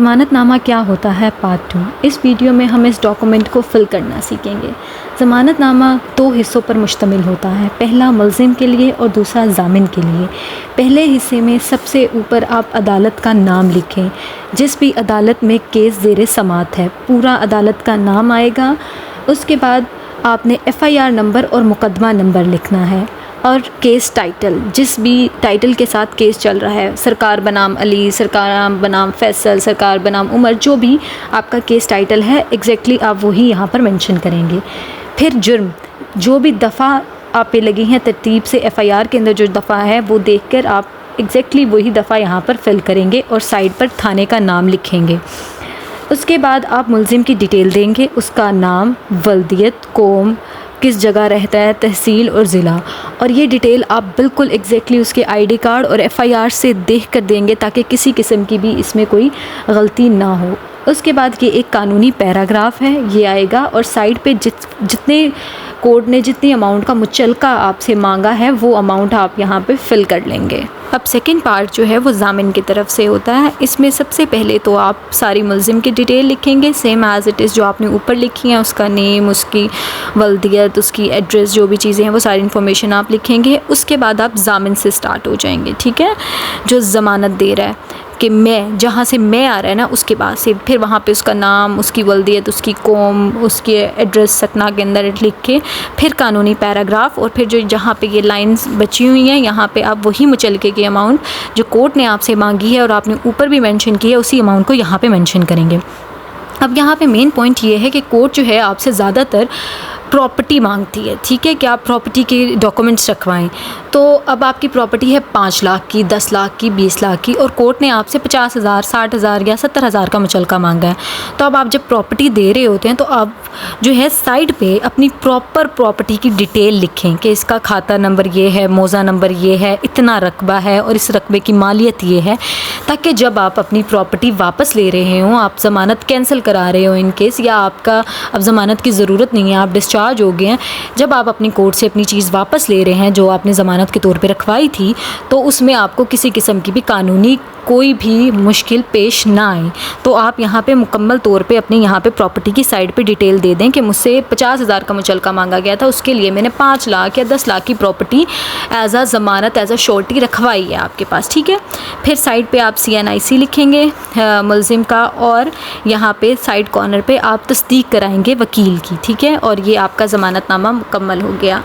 ज़मानतनामा क्या होता है पार्ट 2। इस वीडियो में हम इस डॉक्यूमेंट को फिल करना सीखेंगे। ज़मानतनामा 2 हिस्सों पर मुश्तमिल होता है, पहला मुल्ज़िम के लिए और दूसरा ज़ामिन के लिए। पहले हिस्से में सबसे ऊपर आप अदालत का नाम लिखें, जिस भी अदालत में केस ज़ेरे समाअत है पूरा अदालत का नाम आएगा। उसके बाद आपने FIR नंबर और मुकदमा नंबर लिखना है और केस टाइटल, जिस भी टाइटल के साथ केस चल रहा है, सरकार बनाम अली, सरकार बनाम फैसल, सरकार बनाम उमर, जो भी आपका केस टाइटल है एग्जैक्टली आप वही यहाँ पर मेंशन करेंगे। फिर जुर्म, जो भी दफ़ा आप पे लगी हैं तरतीब से FIR के अंदर जो दफ़ा है वो देखकर आप एग्जैक्टली वही दफ़ा यहाँ पर फिल करेंगे और साइड पर थाने का नाम लिखेंगे। उसके बाद आप मुल्ज़िम की डिटेल देंगे, उसका नाम, वल्दियत, कौम, किस जगह रहता है, तहसील और ज़िला, और ये डिटेल आप बिल्कुल एग्जैक्टली उसके ID कार्ड और FIR से देख कर देंगे ताकि किसी किस्म की भी इसमें कोई गलती ना हो। उसके बाद ये एक कानूनी पैराग्राफ है, ये आएगा और साइड पे जितने कोर्ट ने जितनी अमाउंट का मुचलका आपसे मांगा है वो अमाउंट आप यहाँ पे फिल कर लेंगे। अब सेकंड पार्ट जो है वो ज़ामिन की तरफ से होता है। इसमें सबसे पहले तो आप सारी मुल्ज़िम की डिटेल लिखेंगे सेम एज़ इट इज़ जो आपने ऊपर लिखी है, उसका नेम, उसकी वल्दियत, उसकी एड्रेस, जो भी चीज़ें हैं वो सारी इन्फॉर्मेशन आप लिखेंगे। उसके बाद आप ज़ामिन से स्टार्ट हो जाएंगे, ठीक है, जो ज़मानत दे रहा है कि मैं, जहाँ से मैं आ रहा है ना उसके बाद से, फिर वहाँ पे उसका नाम, उसकी वल्दियत, उसकी कौम, उसके एड्रेस सतना के अंदर लिख के फिर कानूनी पैराग्राफ, और फिर जो जहाँ पे ये लाइंस बची हुई हैं यहाँ पे आप वही मुचलके की अमाउंट जो कोर्ट ने आपसे मांगी है और आपने ऊपर भी मेंशन की है उसी अमाउंट को यहाँ पे मेंशन करेंगे। अब यहाँ पे मेन पॉइंट ये है कि कोर्ट जो है आपसे ज़्यादातर प्रॉपर्टी मांगती है, ठीक है, कि आप प्रॉपर्टी के डॉक्यूमेंट्स रखवाएं। तो अब आपकी प्रॉपर्टी है 5 लाख की, 10 लाख की, 20 लाख की, और कोर्ट ने आपसे 50,000, 60,000 या 70,000 का मुचलका मांगा है। तो अब आप जब प्रॉपर्टी दे रहे होते हैं तो आप जो है साइड पे अपनी प्रॉपर प्रॉपर्टी की डिटेल लिखें कि इसका खाता नंबर ये है, मौज़ा नंबर ये है, इतना रकबा है और इस रकबे की मालियत ये है, ताकि जब आप अपनी प्रॉपर्टी वापस ले रहे हों, आप ज़मानत कैंसिल करा रहे हो इन केस, या आपका अब ज़मानत की ज़रूरत नहीं है, आप डिस्चार्ज हो गए हैं, जब आप अपनी कोर्ट से अपनी चीज़ वापस ले रहे हैं जो आपने ज़मानत के तौर पे रखवाई थी, तो उसमें आपको किसी किस्म की भी कानूनी कोई भी मुश्किल पेश ना आए। तो आप यहाँ पे मुकम्मल तौर पे अपनी यहाँ पे प्रॉपर्टी की साइड पे डिटेल दे दें कि मुझसे 50,000 का मुचलका मांगा गया था, उसके लिए मैंने 5 लाख या 10 लाख की प्रॉपर्टी एज आ ज़मानत, एज आ श्योरिटी रखवाई है आपके पास, ठीक है। फिर साइड पे आप CNIC लिखेंगे मुल्ज़िम का, और यहाँ पे साइड कॉर्नर पे आप तस्दीक कराएंगे वकील की, ठीक है, और ये आपका ज़मानतनामा मुकम्मल हो गया।